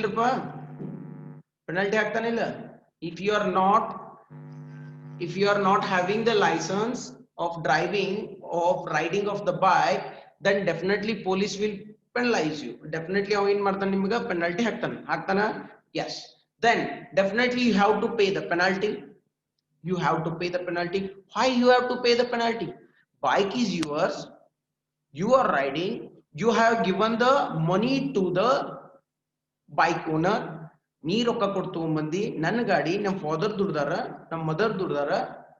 ಇಲ್ರಪ್ಪ penalty ಹಾಕ್ತಾನಿಲ್ಲ if you are not having the license of driving of riding of the bike, then definitely police will penalize you. Definitely aವ ಏನ್ ಮಾಡ್ತಾನೆ ನಿಮಗೆ penalty ಹಾಕ್ತಾನ yes. Then definitely you have to pay the penalty. You have to pay the penalty. Why you have to pay the penalty? Bike is yours, you are riding, you have given the money to the bike owner. ನೀ ರೊಕ್ಕ ಕೊಡ್ತು ಮಂದಿ ನನ್ನ ಗಾಡಿ ನಮ್ಮ father ದುಡ್ದಾರ ನಮ್ಮ mother ದುಡ್ದಾರ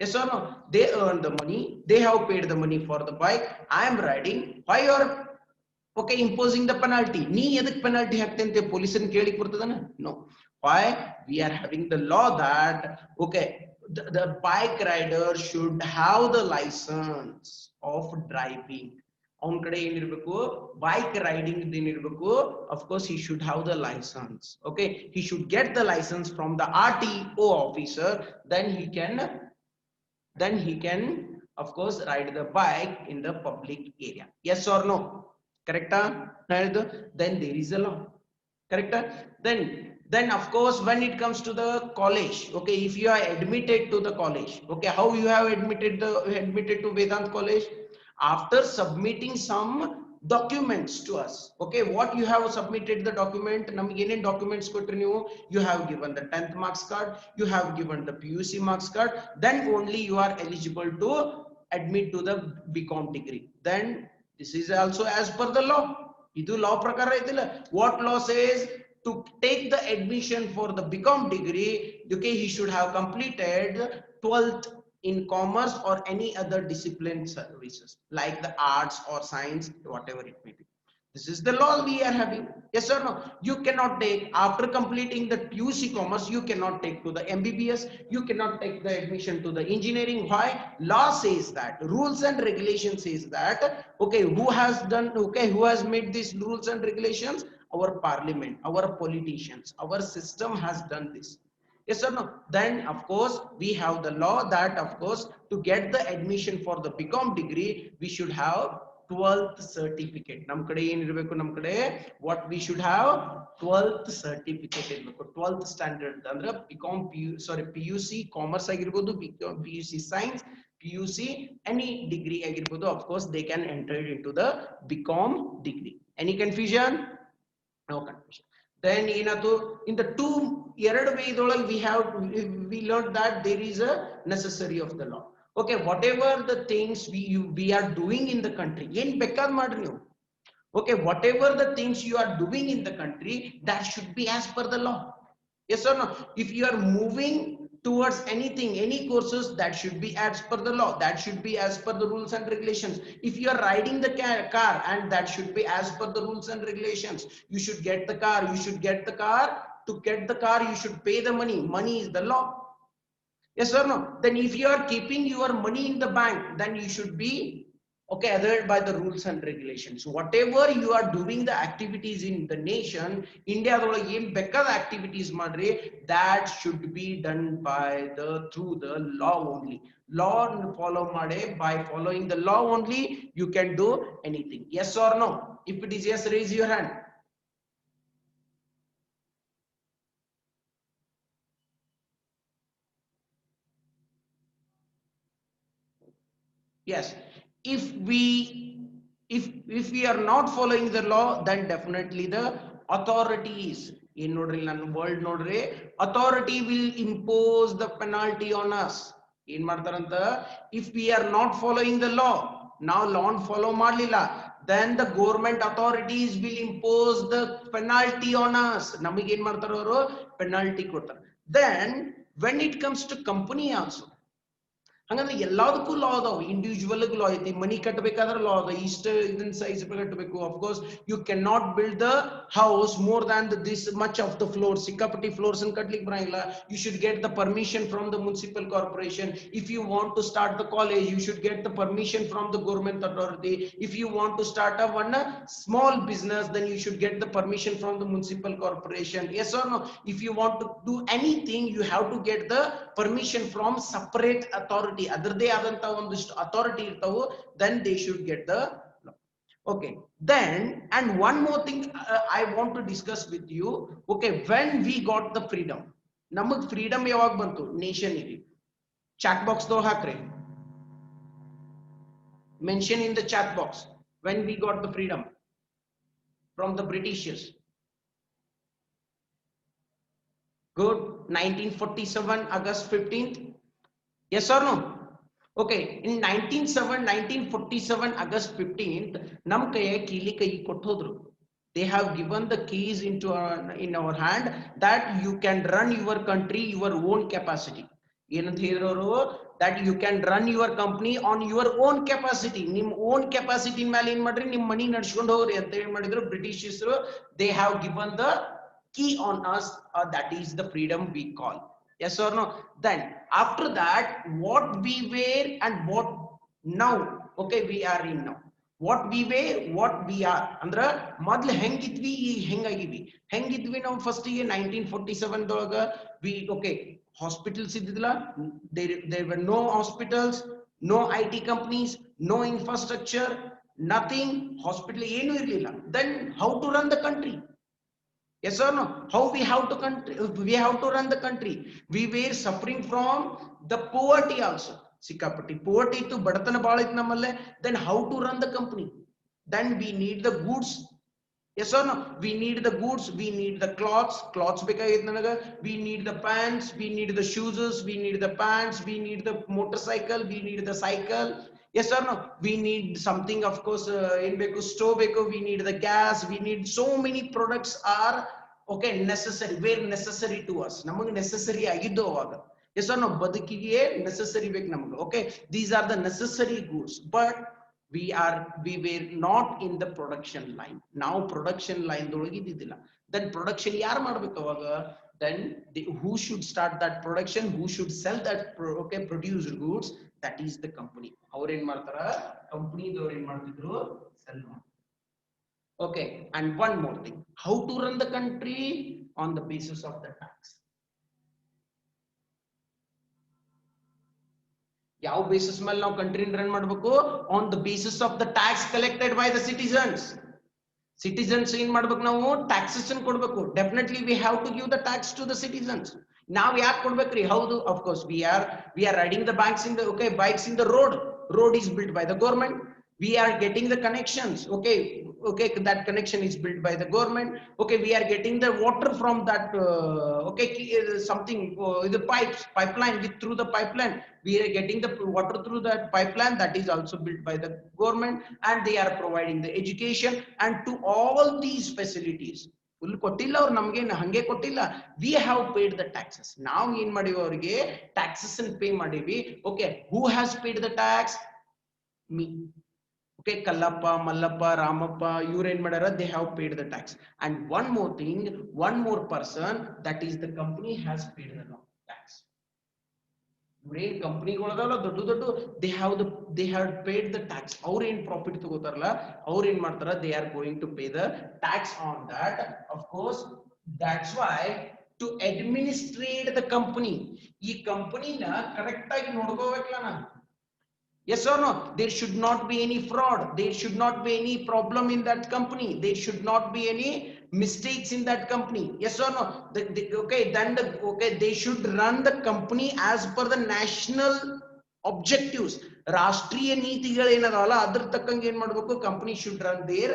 yes or no, they earn the money, they have paid the money for the bike, I am riding, why you are okay imposing the penalty? ನೀ ಎದಕ್ಕೆ penalty ಹಾಕ್ತೆ ಅಂತ ಪೊಲೀಸನ್ ಕೇಳಿಕ್ ಬರ್ತದನ? No. Why? We are having the law that okay the bike rider should have the license of driving. ಅವನ ಕಡೆ ಏನಿರಬೇಕು bike riding ಏನಿರಬೇಕು, of course he should have the license. Okay, he should get the license from the RTO officer, then he can of course ride the bike in the public area. Yes or no? Correct? Then there is a law. Correct? Then of course when it comes to the college, okay, if you are admitted to the college, okay, how you have admitted to Vedant College? After submitting some documents to us. Okay, what you have submitted the document, ನಮಗೆ ಏನೇನು documents ಕೊಟ್ರಿ ನೀವು? You have given the 10th marks card, you have given the PUC marks card, then only you are eligible to admit to the BCom degree. Then this is also as per the law. ಇದು law ಪ್ರಕಾರ ಐತಿಲ್ಲ. What law says? To take the admission for the BCom degree, okay, he should have completed 12th in commerce or any other discipline services like the arts or science, whatever it may be. This is the law we are having. Yes or no? You cannot take, after completing the UC commerce, you cannot take to the MBBS, you cannot take the admission to the engineering. Why? Law says that, rules and regulations says that, okay, who has made these rules and regulations? Our parliament, our politicians, our system has done this. Yes or no? Then of course we have the law that of course to get the admission for the BCom degree we should have 12th certificate. Nam kade ಏನು ಇರಬೇಕು? ನಮ್ಮ ಕಡೆ what we should have 12th certificate ಇರಬೇಕು. 12th standard ಅಂದ್ರೆ BCom PUC commerce ಆಗಿರಬಹುದು, BCom PUC science, PUC any degree ಆಗಿರಬಹುದು, of course they can enter into the BCom degree. Any confusion? No confusion. Then in the ಎರಡು ವೇದೊಳಗೆ we learned that there is a necessary of the law. Okay, whatever the things we are doing in the country, ಏನ್ ಬೇಕಾದ್ ಮಾಡ್ರಿ ನೀವು. Okay, whatever the things you are doing in the country, that should be as per the law. Yes or no? If you are moving towards anything, any courses, that should be as per the law, that should be as per the rules and regulations. If you are riding the car, and that should be as per the rules and regulations. You should get the car, to get the car you should pay the money is the law. Yes or no? Then if you are keeping your money in the bank, then you should be okay adhered by the rules and regulations. Whatever you are doing the activities in the nation, India dolage ಏನು ಬೇಕಾದ activities ಮಾಡ್ರಿ, that should be done by through the law only. Law follow ಮಾಡಿ, by following the law only you can do anything. Yes or no? If it is yes, raise your hand. Yes. If we are not following the law, then definitely the authorities in world nodre authority will impose the penalty on us. In martaranta, if we are not following the law, now law follow madlilla, then the government authorities will impose the penalty on us. Namige ಏನು ಮಾಡ್ತಾರೆ ಅವರು penalty ಕೊಡ್ತಾರೆ. Then when it comes to company also, ಹಂಗಂದ್ರೆ ಎಲ್ಲದಕ್ಕೂ ಲಾ ಅದಾವ. Individual ಲಾ ಐತಿ, ಮನಿ ಕಟ್ಟಬೇಕಾದ್ರೆ ಲಾ ಅದ, ಇಷ್ಟ ಇದನ್ನ ಸೈಜ್ ಕಟ್ಟಬೇಕು. Of course you can not build the house more than this much of the floor. ಸಿಕ್ಕಾಪಟ್ಟಿ ಫ್ಲೋರ್ಸ್ ಅನ್ನು ಕಟ್ಲಿಕ್ಕೆ ಬರಂಗಿಲ್ಲ. You should get the permission from the municipal corporation. If you want to start the college, you should get the permission from the government authority. If you want to start a one small business, then you should get the permission from the municipal corporation. Yes or no? If you want to do anything, you have to get the permission from separate authority. ಅದರದೇ ಆದಂತ ಒಂದಿಷ್ಟು authority ಇರ್ತಾವು, then they should get the law. Okay, then, and one more thing I want to discuss with you. Okay, when we got the freedom, namag freedom yavag bantu nation igi. Chat box do hakre. Mention in the chat box when we got the freedom from the Britishers. Good. 1947 August 15th. Yes or no? Okay. In 1947 August 15th, nam kaye keeli kai kotthodru. They have given the keys into in our hand that you can run your country your own capacity. ಏನಂತ ಹೇಳಿರೋರು that you can run your company on your own capacity. ನಿಮ್ own capacity ಮೇಲೆ ಏನ್ ಮಾಡ್ರಿ ನಿಮ್ ಮನಿ ನಡ್ಸ್ಕೊಂಡು ಹೋಗ್ರಿ ಅಂತ ಏನ್ ಮಾಡಿದ್ರು Britishers. They have given the key on us, that is the freedom we call. Yes or no? Then after that, what we were and what now, okay, we are in now. What we were, what we are. Andra ಮೊದ್ಲು ಹೆಂಗಿದ್ವಿ ಈಗ ಹೆಂಗಾಗಿವಿ. ಹೆಂಗಿದ್ವಿ ನಾವು first ಗೆ 1947 ದೊಳಗ we, okay, hospitals ಇದ್ದಿದ್ದಿಲ್ಲ. There were no hospitals, no IT companies, no infrastructure, nothing. Hospital ಏನು ಇರಲಿಲ್ಲ. Then how to run the country? Yes or no? How we have to country, we have to run the country. We were suffering from the poverty also. Sikapati poverty to badatana baal iತ್ತು ನಮ್ಮಲ್ಲೇ. Then how to run the company? Then we need the goods. Yes or no? We need the goods, we need the cloths. Cloths ಬೇಕಾಗಿತ್ತು ನನಗೆ. We need the pants, we need the shoes, we need the pants, we need the motorcycle, we need the cycle. Yes or no? We need something, of course, in beku stove beku, we need the gas, we need so many products are, okay, necessary, very necessary to us. ನಮಗೆ necessary ಆಗಿದ್ದು ಅವಾಗ. Yes or no? ಬದುಕಿಗೆ necessary ಬೇಕು ನಮಗೆ. Okay, these are the necessary goods, but we were not in the production line. Now production line ದೊಳಗೆ ಇದ್ದಿದ್ದಿಲ್ಲ. Then production ಯಾರು ಮಾಡ್ಬೇಕು ಅವಾಗ? Then who should start that production, who should sell that okay, produced goods? That is the company. ಅವ್ರು ಏನ್ ಮಾಡ್ತಾರ? Company ದವರು ಏನ್ ಮಾಡ್ತಿದ್ರು? ಸೆಲ್ ಮಾಡ್ತಾರೆ. Okay, and one more thing, how to run the country? On the basis of the tax. ಯಾವ basis ಮೇಲೆ ನಾವು ಕಂಟ್ರಿನ ರನ್ ಮಾಡಬೇಕು? On the basis of the tax collected by the citizens. Citizens ಏನ್ ಮಾಡ್ಬೇಕು? ನಾವು ಟ್ಯಾಕ್ಸಸ್ ಕೊಡ್ಬೇಕು. Definitely we have to give the tax to the citizens. ನಾವ್ ಯಾಕೆ ಕೊಡ್ಬೇಕ್ರಿ? ಹೌದು, of course we are riding the banks in the, okay, bikes in the road is built by the government. We are getting the connections, okay, that connection is built by the government. Okay, we are getting the water from that okay, something, the pipeline, with through the pipeline we are getting the water through that pipeline, that is also built by the government, and they are providing the education. And to all these facilities full ಕೊಟ್ಟಿಲ್ಲ ಅವ್ರು ನಮ್ಗೆ, ಹಂಗೆ ಕೊಟ್ಟಿಲ್ಲ. We have paid the taxes. ನಾವು ಏನ್ ಮಾಡಿವಿ? ಅವರಿಗೆ taxes pay ಮಾಡಿವಿ. Okay, who has paid the tax? Me. Okay, Kallappa, Mallappa, Ramappa, ಇವ್ರು ಏನ್ ಮಾಡ್ಯಾರ? They have paid the tax. And one more thing, one more person, that is the company has paid the tax. ಇವ್ರೇನ್ ಕಂಪನಿಗಳದಾವಲ್ಲ ದೊಡ್ಡ ದೊಡ್ಡ, they have paid the tax. ಅವ್ರು ಏನ್ profit ತಗೋತಾರಲ್ಲ, ಅವ್ರು ಏನ್ ಮಾಡ್ತಾರ? They are going to pay the tax on that. Of course, that's why to administrate the company, ಈ ಕಂಪನಿನ correct ಆಗಿ ನೋಡ್ಕೋಬೇಕಲ್ಲ ನಾನು. Yes or no? There should not be any fraud. There should not be any problem in that company. There should not be any mistakes in that company. Yes or no? Okay, then okay, they should run the company as per the national objectives. ರಾಷ್ಟ್ರೀಯ ನೀತಿಗಳು ಏನದಾವಲ್ಲ ಅದ್ರ ತಕ್ಕಂಗೆ ಏನ್ ಮಾಡ್ಬೇಕು? Company should run their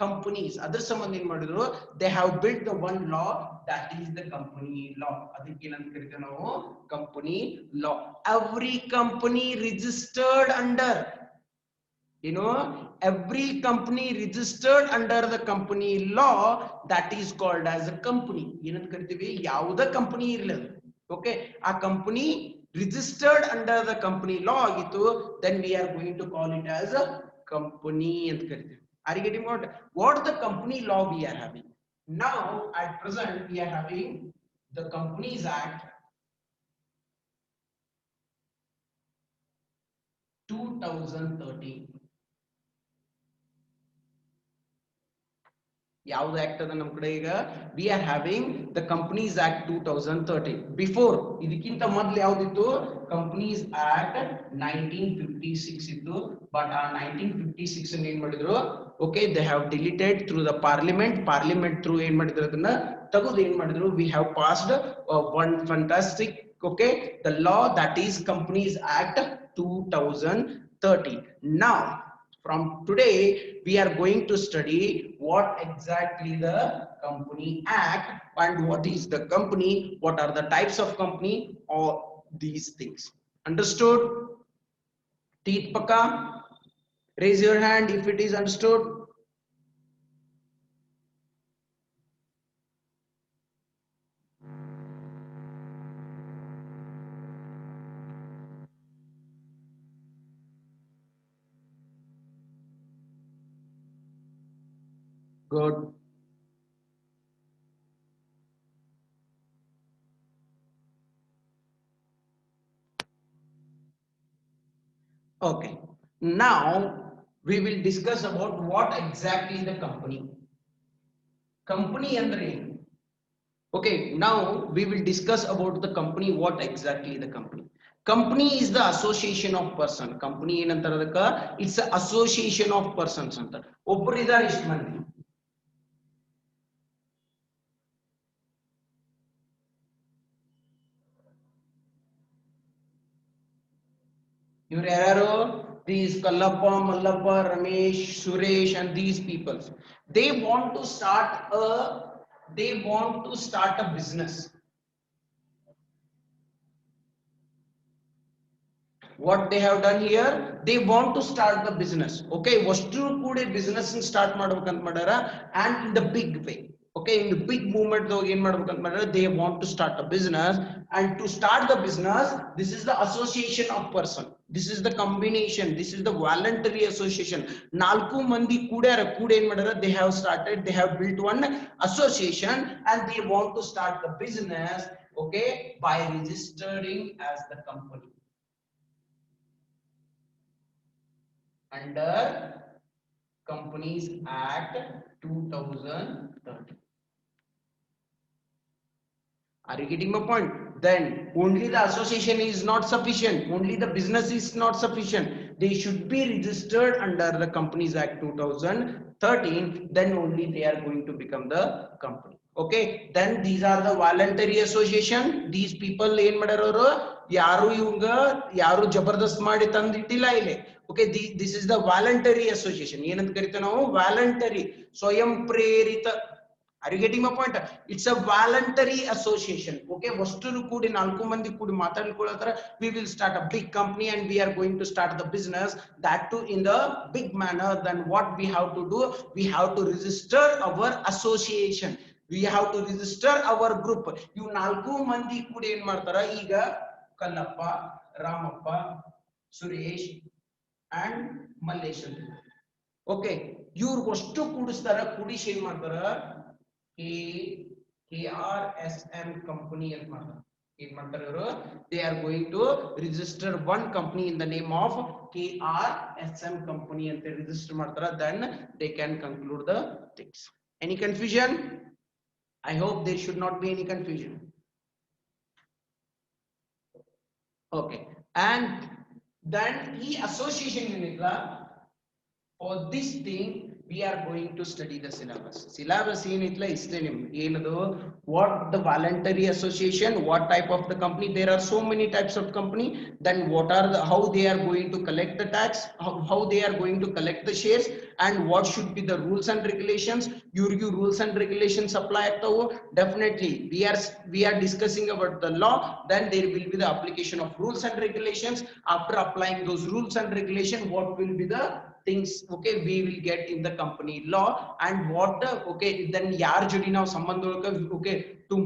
companies. ಅದ್ರ ಸಂಬಂಧ ಏನ್ ಮಾಡಿದ್ರು? They have built the one law, that is the company law. ಅದಕ್ಕೆ ಏನಂತ ಕರಿತೀವಿ ನಾವು? Company law. Every company registered under, you know, every company registered under the company law, that is called as a company. ಏನಂತ ಕರಿತೀವಿ? ಯಾವುದೇ company ಇರಲಿ, okay, ಆ company registered under the company law ಆಗಿತ್ತು, then we are going to call it as a company ಅಂತ ಕರಿತೀವಿ. Are you getting what the company law we are having? Now at present we are having the Companies Act 2013. ಯಾವ್ದು act ಅದ ನಮ್ ಕಡೆ ಈಗ we are having the companies act 2013 before ಇದಕ್ಕಿಂತ ಮೊದಲು ಯಾವ್ದಿತ್ತು companies act 1956 ಇತ್ತು ಬಟ್ ಆ 1956 ಅನ್ನು ಏನ್ ಮಾಡಿದ್ರು okay they have deleted through the parliament through ಏನ್ ಮಾಡಿದ್ರು ಅದನ್ನ ತಗೊಂಡು ಏನ್ ಮಾಡಿದ್ರು we have passed one fantastic okay the law that is companies act 2013 now from today we are going to study what exactly the company act and what is the company what are the types of company or these things understood teeth paka raise your hand if it is understood good okay now we will discuss about what exactly the company andre okay now we will discuss about the company what exactly the company is the association of person company ಏನಂತಾರೆ ಅದಕ್ಕೆ it's a association of persons ಅಂತ ಒಬ್ಬರು ಇದ್ದಾರೆ ಇಷ್ಟು ಮಂದಿ ಇವರು ಯಾರು these Kallappa, Mallappa, Ramesh, Suresh and these people they want to start a business what they have done here they want to start the business okay ವಷ್ಟರು ಕೂಡ business start ಮಾಡಬೇಕಂತ ಮಾಡ್ಯಾರ and in the big way okay in the big movement dog ಏನು ಮಾಡಬೇಕಂತ ಮಾಡ್ಯಾರ they want to start a business and to start the business this is the association of person this is the combination this is the voluntary association ನಾಲ್ಕು ಮಂದಿ ಕೂಡ ಏನು ಮಾಡ್ಯಾರ they have built one association and they want to start the business okay by registering as the company under Companies Act 2013 are you getting my point then only the association is not sufficient only the business is not sufficient they should be registered under the Companies Act 2013 then only they are going to become the company okay then these are the voluntary association these people ಏನ್ ಮಾಡ್ಯಾರ ಅವರು ಯಾರು ಜಬರ್ದಸ್ತ್ ಮಾಡಿ ತಂದಿಟ್ಟಿಲ್ಲ ಇಲ್ಲಿ okay this is the voluntary association ಏನಂತ ಕರೀತೀವಿ ನಾವು voluntary ಸ್ವಯಂ ಪ್ರೇರಿತ are you getting my point it's a voluntary association okay ವಷ್ಟರು ಕೂಡಿ ನಾಲ್ಕು ಮಂದಿ ಕೂಡಿ ಮಾತಾಡ್ಕೊಳ್ಳೋತರ we will start a big company and we are going to start the business that too in the big manner then what we have to do we have to register our association we have to register our group ಇವು ನಾಲ್ಕು ಮಂದಿ ಕೂಡಿ ಏನು ಮಾಡ್ತಾರ ಈಗ Kallappa Ramappa Suresh and Mallesh okay ಇವ್ರು ಅಷ್ಟು ಕೂಡಿಸ್ತಾರ ಕೂಡಿಸಿ ಏನ್ ಮಾಡ್ತಾರ KRSM company ಅಂತ ಮಾಡ್ತಾರ ಏನ್ ಮಾಡ್ತಾರ ಇವರು they are going to register one company in the name of KRSM company ಅಂತ register ಮಾಡ್ತಾರ then they can conclude the things any confusion I hope there should not be any confusion okay and then e association unit for this thing we are going to study the syllabus ಏನೈತ್ಲ ಇಷ್ಟೇ ನಿಮ್ಗೆ ಏನದು what the voluntary association what type of the company there are so many types of company then what are the how they are going to collect the tax how they are going to collect the shares and what should be the rules and regulations your rules and regulations apply ಆಗ್ತಾವು definitely we are discussing about the law then there will be the application of rules and regulations after applying those rules and regulations what will be the things okay we will get in the company law and what the okay then yaar jodi now sambandh okay to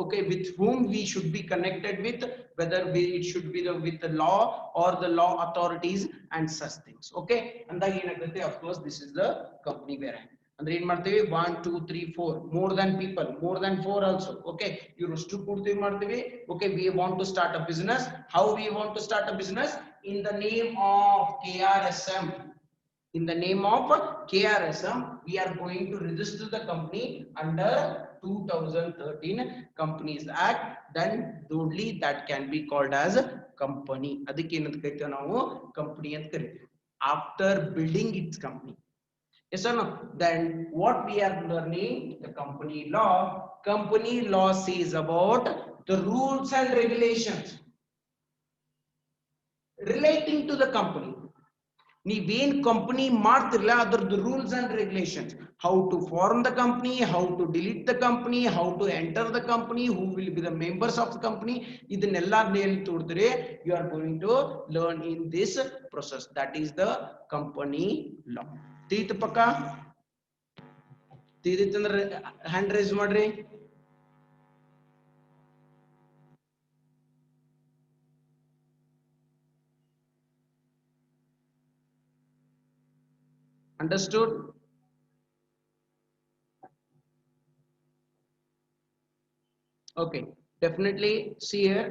okay with whom we should be connected with whether it should be with the law or the law authorities and such things okay andag enagutte of course this is the company where ಅಂದ್ರೆ ಏನ್ ಮಾಡ್ತೀವಿ 1 2 3 4 more than people more than 4 also okay ಇವರಷ್ಟು ಕೂಡ್ತೀವಿ ಮಾಡ್ತೀವಿ okay we want to start a business how we want to start a business in the name of KRSM in the name of KRSM we are going to register the company under 2013 Companies Act, then only that can be called as a company. ಅದಕ್ಕೆ ಏನಂತ ಕರಿತೀವಿ ನಾವು company ಅಂತ ಕರಿತೀವಿ after building its company. Yes or no? Then what we are learning, the company law. Company law says about the rules and regulations relating to the company. ನೀವೇನ್ company ಮಾಡ್ತಿರಲ್ಲ ಅದರದ್ದು rules and regulations, how to form the company, how to delete the company, how to enter the company, who will be the members of the company, ಇದನ್ನೆಲ್ಲ ಹೇಳಿ ತೋರಿದ್ರೆ you are going to learn in this process, that is the company law. ತಿಳಿತು ಪಕ್ಕ? ತಿಳಿತಂದ್ರೆ hand raise ಮಾಡ್ರಿ. Understood? Okay, definitely see here.